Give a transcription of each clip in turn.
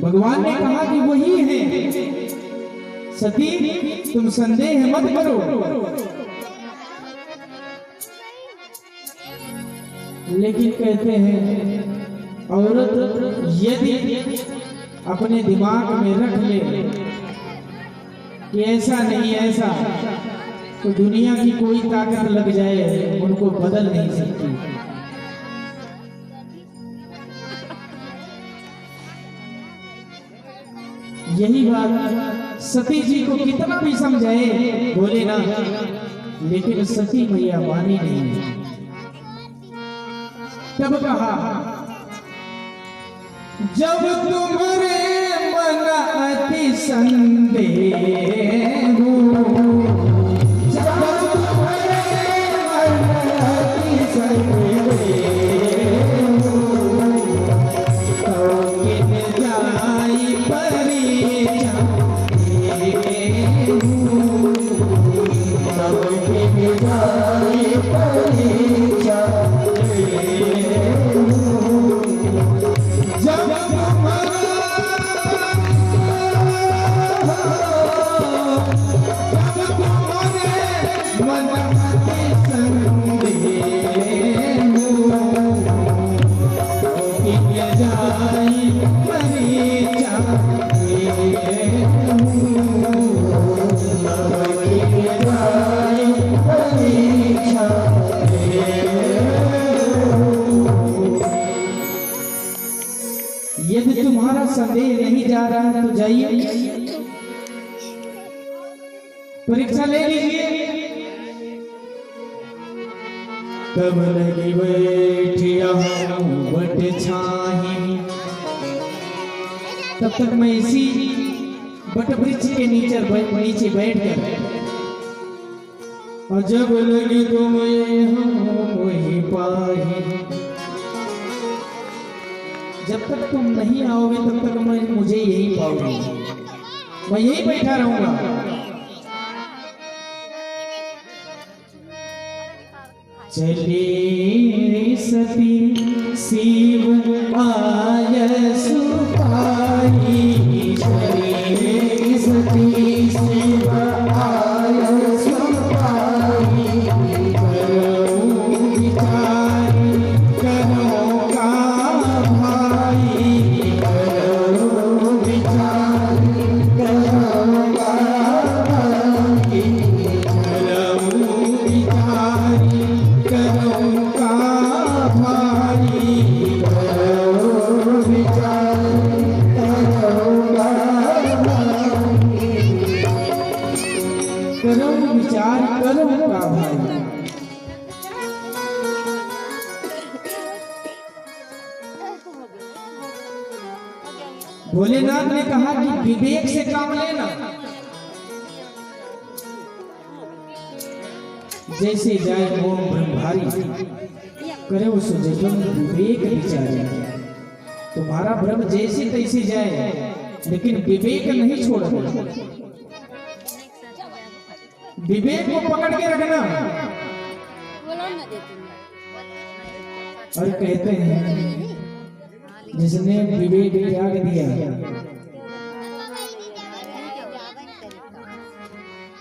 भगवान ने कहा कि वही है सती, तुम संदेह मत करो। लेकिन कहते हैं औरत यदि अपने दिमाग में रख ले कि ऐसा नहीं ऐसा, तो दुनिया की कोई ताकत लग जाए उनको बदल नहीं सकती। यही बात सती जी को कितना भी समझाए बोले ना, लेकिन सती मैया मानी नहीं। तब कहा जब तुम्हारे मन अति संदेह हो, जब तुम्हारे मन अति संदेह हो, तो किन जाई परीक्षा तब किन जाई परीक्षा। यदि तुम्हारा संदेह नहीं जा रहा है तो जाइए परीक्षा ले लीजिए। तब लगी बैठिया बट छाही, तब तक मैं इसी बट वृक्ष के नीचे बैठ कर, और जब लगी तुम वही पाही, जब तक तुम नहीं आओगे तब तक मैं मुझे यही पाऊंगी, मैं यही बैठा रहूंगा। चली सती शिव आय सुपाई, चली सती शिव आय सुपाई, करो विचारी करो का भाई, करो विचारी करो का भाई, करो विचारी करो का भाई, करो विचारी करो का भाई, करो विचार करो का भाई। भोलेनाथ ने कहा कि विवेक से काम लेना, जैसे जाए मोह ब्रह्मधारी करे उस जगन विवेक विचारे। तुम्हारा भ्रम जैसे तैसे जाए, लेकिन विवेक नहीं छोड़ना, विवेक को पकड़ के रखना। और कहते हैं जिसने विवेक त्याग दिया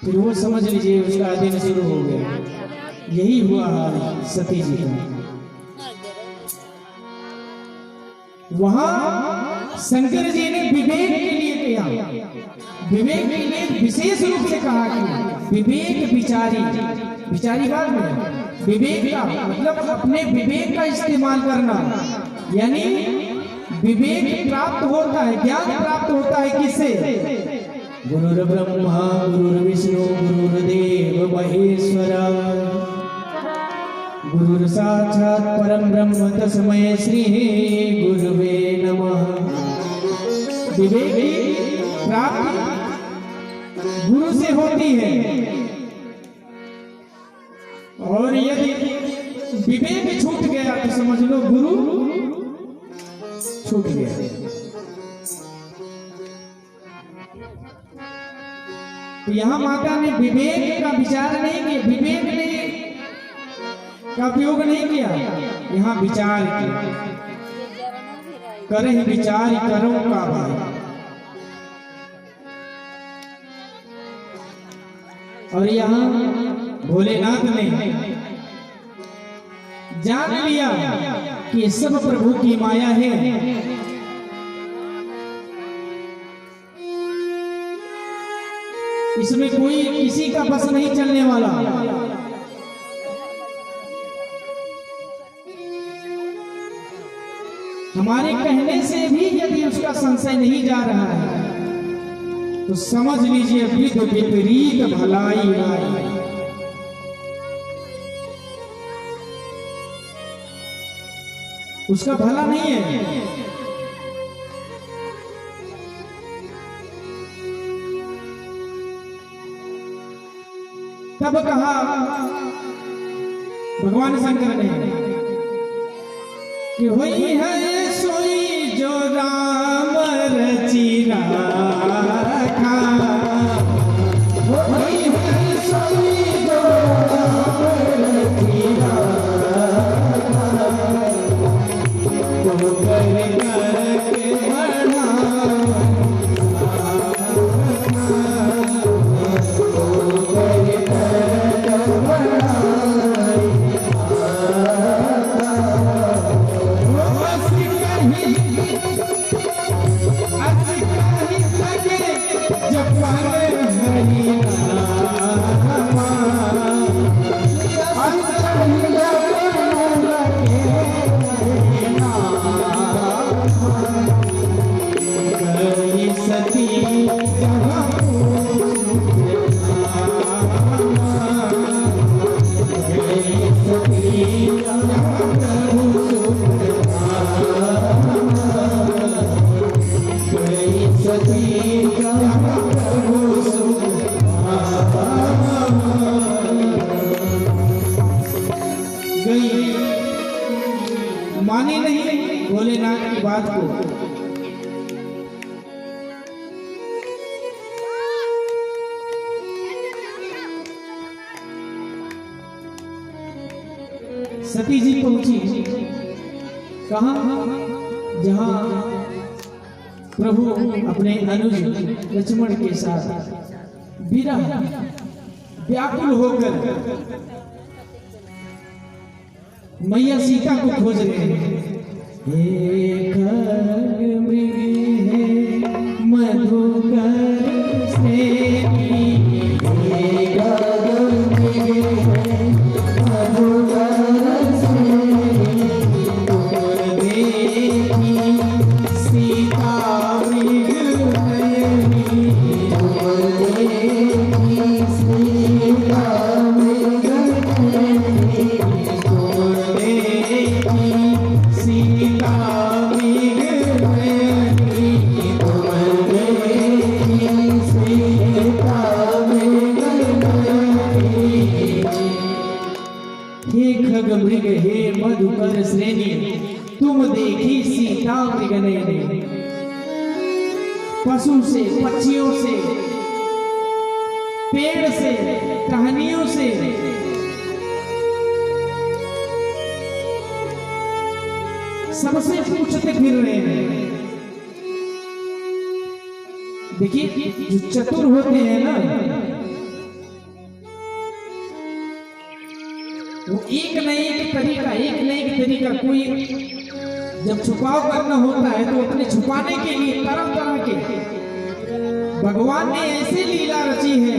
फिर वो समझ लीजिए उसका दिन शुरू हो गया। यही हुआ सती जी का। वहां शंकर जी ने विवेक के लिए किया, विवेक के लिए विशेष रूप से कहा कि विवेक विचारी, विचारी बात में विवेक का मतलब अपने विवेक का इस्तेमाल करना, यानी विवेक प्राप्त होता है, ज्ञान प्राप्त होता है किससे? गुरुर् ब्रह्मा गुरुर्विष्णु गुरुर्देव महेश्वरा, गुरुर् साक्षात् परम ब्रह्म तस्मै श्री गुरुवे नमः। विवेक की प्राप्ति गुरु से होती है, और यदि विवेक छूट गया तो समझ लो गुरु छूट गया। तो यहाँ माता ने विवेक का विचार नहीं किया, विवेक ने का उपयोग नहीं किया, यहाँ विचार किया। करहि विचार करो का भाई। और यहाँ भोलेनाथ ने जान लिया कि सब प्रभु की माया है। इसमें कोई किसी का बस नहीं चलने वाला। हमारे कहने से भी यदि उसका संशय नहीं जा रहा है तो समझ लीजिए विध विपरीत भलाई आई। उसका भला नहीं है। तब कहा भगवान शंकर ने कि होई है सोई जो राम रची राखा, होई है सोई जो राम रची राखा, तो कर करके बढ़ा माने नहीं भोलेनाथ की बात को। सती जी पहुंची कहां? जहां प्रभु अपने अनुज लक्ष्मण के साथ विरह व्याकुल होकर मैया सीता को खोज रहे हैं। एक मृग है मधुकर स्नेही, एक मृग है मधुकर स्नेही, तुम देखी सीता मृग नयनी, तुम देखी सीता मृग नयनी, सीता हे खग मृग हे मधुकर श्रेणी, तुम देखी सीता मृग नयनी। पशु से, पक्षियों से, पेड़ से, कहानियों से सबसे पूछते फिर रहे हैं। देखिए जो चतुर होते हैं ना, वो एक न एक तरीका कोई जब छुपाव करना होता है तो अपने छुपाने के लिए तरह तरह के भगवान ने ऐसी लीला रची है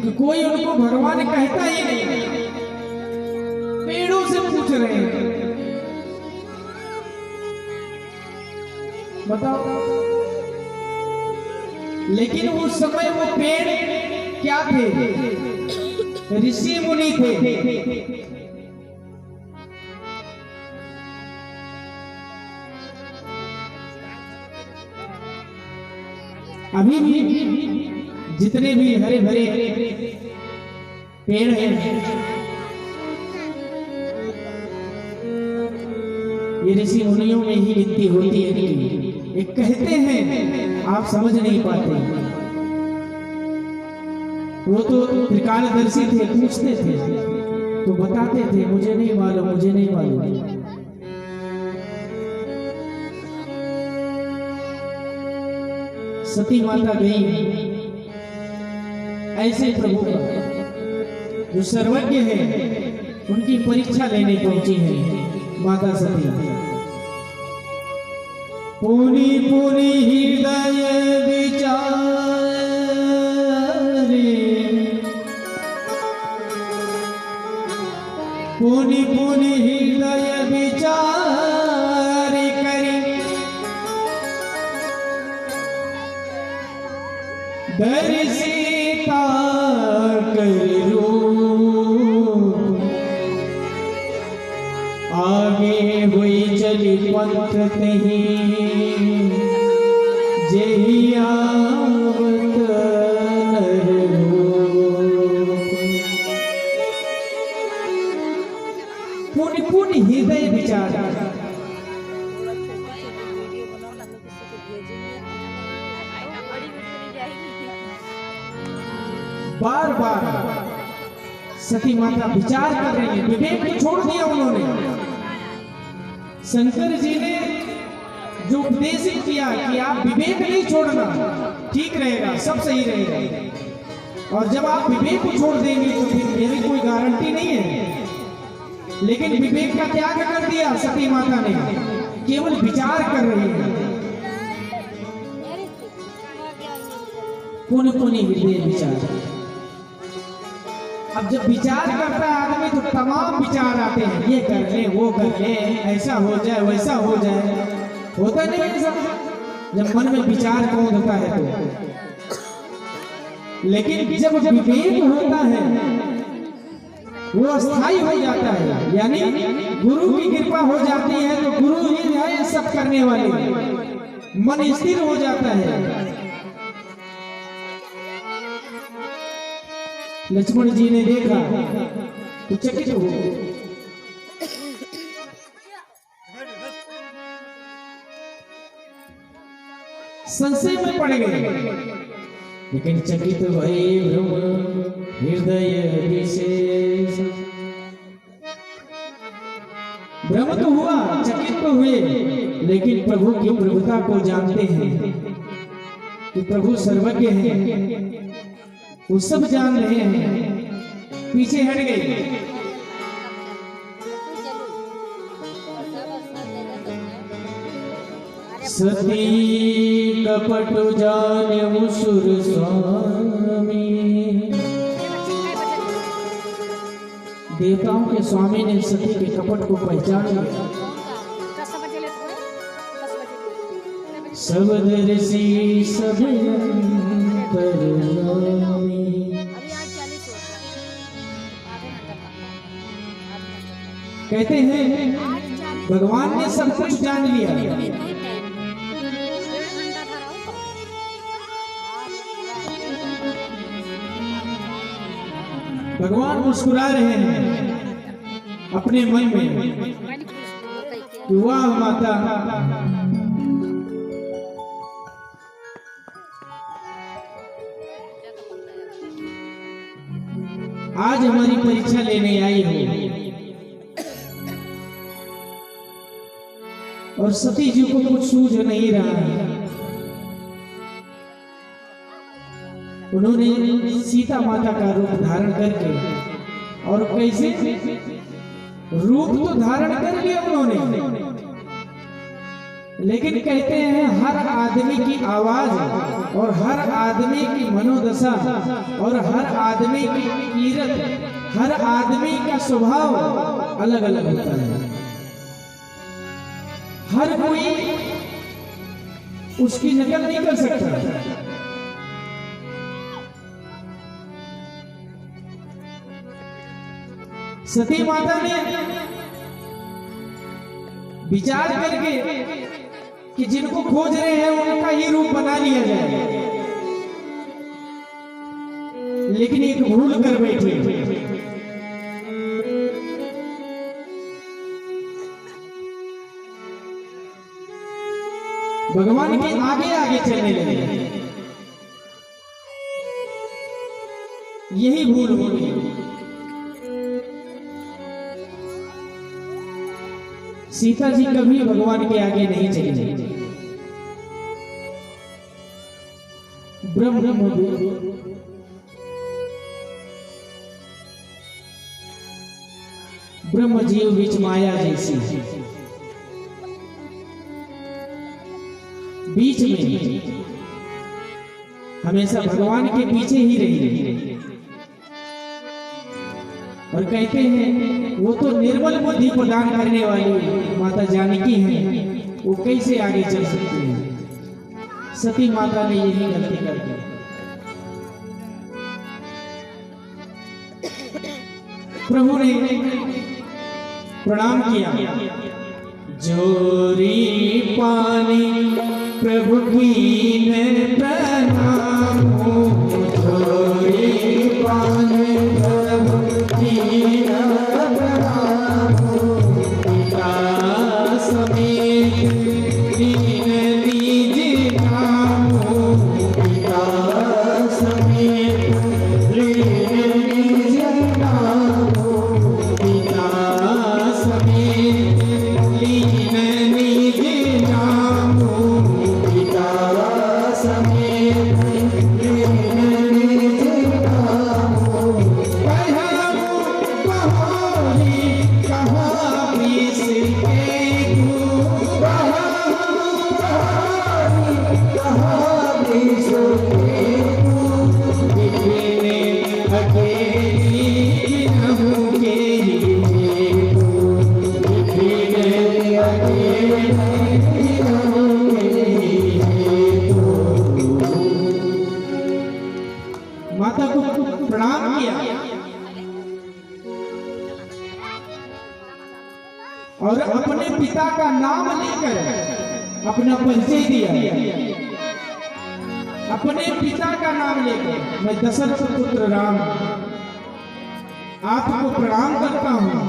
कि कोई उनको भगवान कहता ही नहीं। पेड़ों से पूछ रहे हैं, बताओ। लेकिन उस समय वो पेड़ क्या थे? ऋषि मुनि थे। अभी भी जितने भी हरे भरे पेड़ हैं, ये ऋषि मुनियों में ही गिनती होती है। एक कहते हैं, आप समझ नहीं पाते। वो तो त्रिकालदर्शी थे, पूछते थे तो बताते थे मुझे नहीं मालूम, मुझे नहीं मालूम। सती माता गई ऐसे प्रभु का जो सर्वज्ञ है उनकी परीक्षा लेने पहुंची है माता सती। पुनि पुनि हृदय विचारे, पुनि पुनि हृदय विचार करी, दर्शिता करो आगे हुई चली पंथ नहीं जही आवत पुण्य पुण्य हृदय विचार। बार बार सती माता विचार कर रही है, विवेक को छोड़ दिया उन्होंने। शंकर जी ने जो उपदेश किया कि आप विवेक नहीं छोड़ना, ठीक रहेगा, सब सही रहेगा, और जब आप विवेक को छोड़ देंगे तो फिर मेरी कोई गारंटी नहीं है। लेकिन विवेक का त्याग कर दिया सती माता ने, केवल विचार कर रही है। पुण्य पुण्य हृदय विचार। अब जब विचार करता है आदमी तो तमाम विचार आते हैं, ये कर ले, वो कर ले, ऐसा हो जाए, वैसा हो जाए। होता नहीं ऐसा जब मन में विचार कौन होता है तो। लेकिन जब विवेक होता है वो अस्थायी हो जाता है, यानी गुरु की कृपा हो जाती है तो गुरु ही है सब करने वाले, मन स्थिर हो जाता है। लक्ष्मण जी ने देखा तो चकित हो गए। संशय में पड़ गए, लेकिन चकित भय भ्रम हृदय विशेष। भ्रम तो हुआ, चकित तो हुए, लेकिन प्रभु की प्रभुता को जानते हैं कि प्रभु सर्वज्ञ हैं, वो सब जान रहे हैं, पीछे हट गए। सती कपट जाने मुसुर स्वामी। देवताओं के स्वामी ने सती के कपट को पहचान लिया। सब दर्शी सब कहते हैं भगवान ने सब कुछ जान लिया। भगवान मुस्कुरा रहे हैं अपने मन में, वाह माता, आज हमारी परीक्षा लेने आई हो। और सती जी को कुछ सूझ नहीं रहा है। उन्होंने सीता माता का रूप धारण करके, और कैसे रूप तो धारण कर लिया उन्होंने, लेकिन कहते हैं हर आदमी की आवाज और हर आदमी की मनोदशा और हर आदमी की कीरत, हर आदमी का स्वभाव अलग अलग होता है। हर कोई उसकी नकल नहीं कर सकता। सती माता ने विचार करके कि जिनको खोज रहे हैं उनका ही रूप बना लिया जाए, लेकिन एक भूल कर बैठी। भगवान के आगे आगे चलने लगे। यही भूल हो गई। सीता जी कभी भगवान के आगे नहीं चली। ब्रह्म जीव बीच माया जैसी बीच में हमेशा भगवान के पीछे ही रही। और कहते हैं वो तो निर्मल बुद्धि प्रदान करने वाली माता जानकी हैं, वो कैसे आगे चल सकती है। सती माता ने यही गलती कर दी। प्रभु ने प्रणाम किया, जोरी पानी प्रभु की प्रणाम, जोरी पानी प्रभु की प्रणाम, पिता समेत दीन दीजिए नाम, पिता समेत दीन दीजिए नाम, पिता समेत दीन दीजिए नाम, पिता समेत दीन दीजिए नाम। माता को प्रणाम किया और अपने पिता का नाम लेकर अपना परिचय दिया। अपने पिता का नाम लेकर, मैं दशरथ पुत्र राम आपको प्रणाम करता हूं।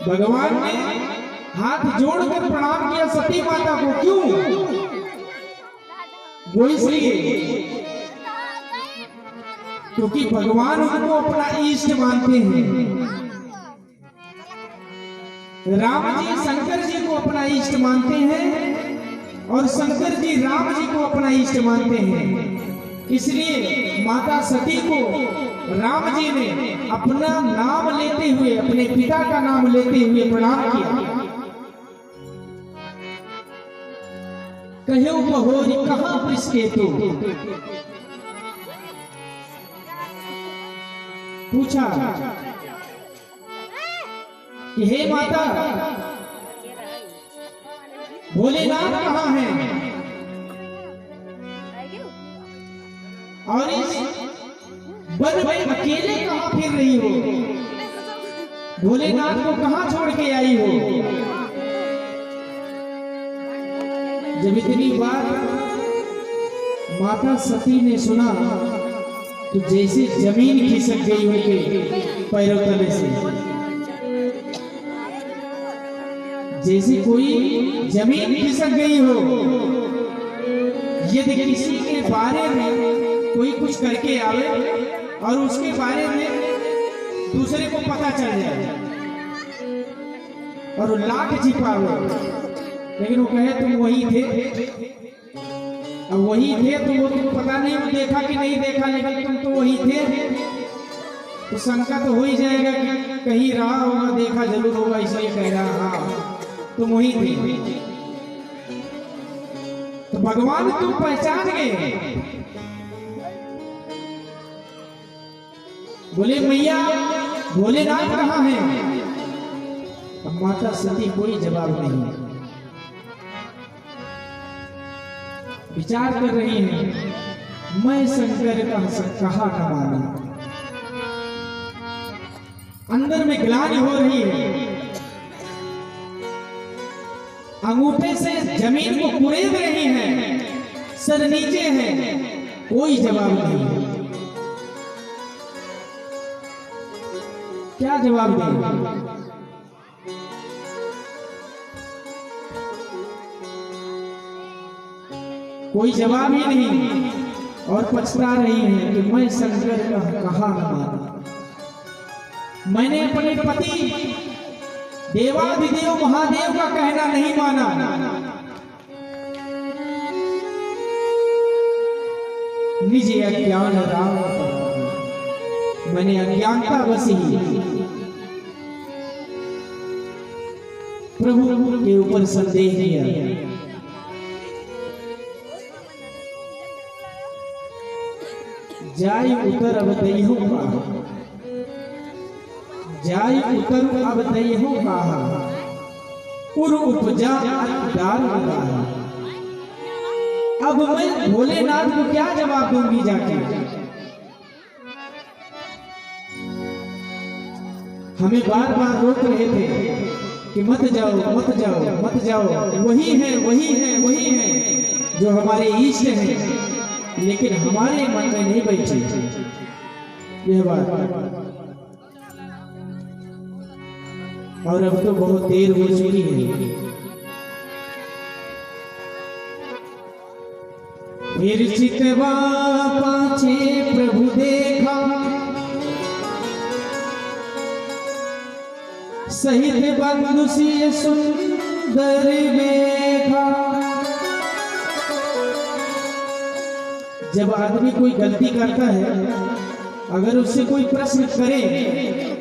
भगवान ने हाथ जोड़कर प्रणाम किया सती माता को। क्यों? वो इसलिए क्योंकि भगवान उनको अपना इष्ट मानते हैं। राम जी शंकर जी को अपना इष्ट मानते हैं और शंकर जी राम जी को अपना इष्ट मानते हैं। इसलिए माता सती को राम जी ने अपना नाम लेते हुए, अपने पिता का नाम लेते हुए प्रणाम किया। कहो बहोरी कहाँ पिसके तो, पूछा कि हे माता भोलेनाथ कहाँ हैं और इस वन में अकेले कहाँ फिर रही हो? भोलेनाथ को कहाँ छोड़ के आई हो? जब इतनी बात माता सती ने सुना तो जैसे जमीन खिसक गई उनके पैरों तले से, जैसे कोई जमीन खिसक गई हो। यदि किसी के बारे में कोई कुछ करके आवे और उसके बारे में दूसरे को पता चल जाए और लाख छिपावे, लेकिन वो कहे तुम वही थे, अब वही थे तो वो तुम पता नहीं वो देखा कि नहीं देखा, लेकिन तुम तो वही थे, तो शंका तो हो ही जाएगा कि कहीं रहा होगा, देखा जरूर होगा, इसलिए कह रहा हाँ तुम वही थे। तो भगवान तुम पहचान गए। बोले मैया भोलेनाथ कहाँ हैं? अब माता सती कोई जवाब नहीं, विचार कर रही है, मैं शंकर का कहा न माना। अंदर में ग्लानि हो रही है, अंगूठे से जमीन को कुरेद रही है, सर नीचे है, कोई जवाब नहीं। क्या जवाब दें? कोई जवाब ही नहीं और पछता रही है कि मैं शंकर का कहा न माना। मैंने अपने पति देवाधिदेव महादेव का कहना नहीं माना। निज अज्ञान राम, मैंने अज्ञानता बस ही प्रभु के ऊपर संदेह किया। जाय उतर अब दइहु कहा, जाय उतर अब दइहु कहा, उर उपजा दार लगा। अब मैं भोलेनाथ को क्या जवाब दूंगी जाके? हमें बार बार रोक रहे थे कि मत जाओ मत जाओ मत जाओ, वही है वही है वही है जो हमारे इष्ट है, लेकिन हमारे मन में नहीं बैठी यह बात। और अब तो बहुत देर हो चुकी है। फिर चितवा पाछे प्रभु देखा, सहित बंधु सी सुंदर देखा। जब आदमी कोई गलती करता है, अगर उससे कोई प्रश्न करे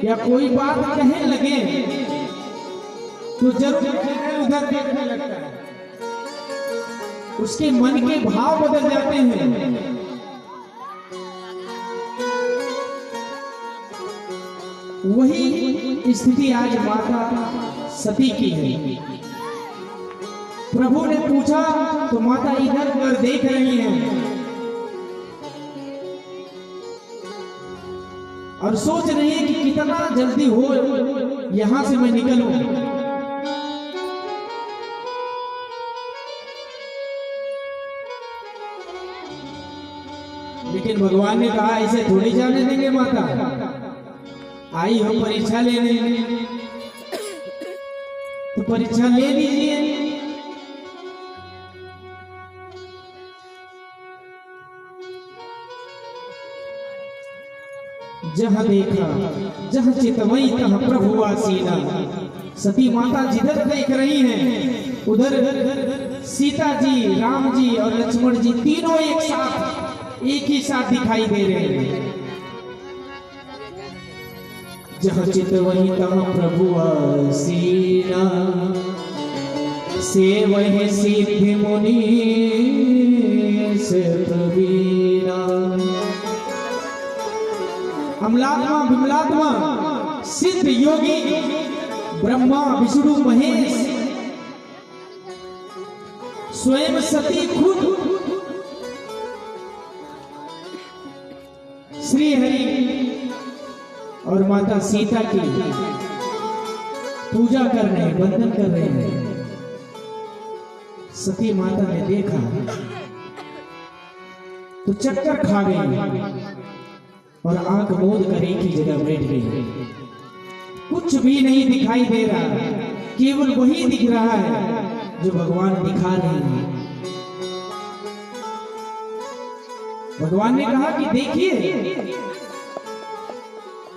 या कोई बात कहने लगे तो जरूर उधर देखने लगता है, उसके मन के भाव बदल जाते हैं। वही स्थिति आज माता सती की है। प्रभु ने पूछा तो माता इधर उधर देख रही हैं और सोच रही है कि कितना जल्दी हो यहां से मैं निकलूं। लेकिन भगवान ने कहा ऐसे थोड़ी जाने देंगे माता, आई हो परीक्षा लेने तो परीक्षा ले लीजिए। जहां देखा जहां चितवई तहां प्रभु आसीना। सती माता जिधर देख रही हैं उधर सीता जी, राम जी और लक्ष्मण जी तीनों एक साथ एक ही साथ दिखाई दे रहे हैं। जहाँ चितवई तहाँ प्रभु आसीना, सेवहि सिद्धि मुनि से प्रवीणा। अमलात्मा विमलात्मा सिद्ध योगी ब्रह्मा विष्णु महेश स्वयं सती खुद श्री हरि और माता सीता की पूजा कर रहे हैं, वंदन कर रहे हैं। सती माता ने देखा तो चक्कर खा गई और आंख मूंद कर एक ही जगह बैठ गई। कुछ भी नहीं दिखाई दे रहा, केवल वही दिख रहा है जो भगवान दिखा रहे हैं। भगवान ने कहा कि देखिए,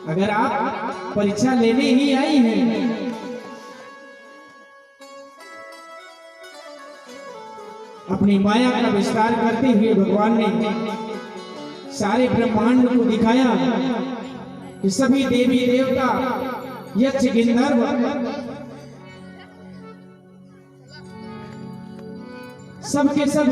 अगर आप परीक्षा लेने ही आई हैं, अपनी माया का विस्तार करते हुए भगवान ने सारे ब्रह्मांड को दिखाया कि सभी देवी देवता यक्ष गंधर्व सबके सब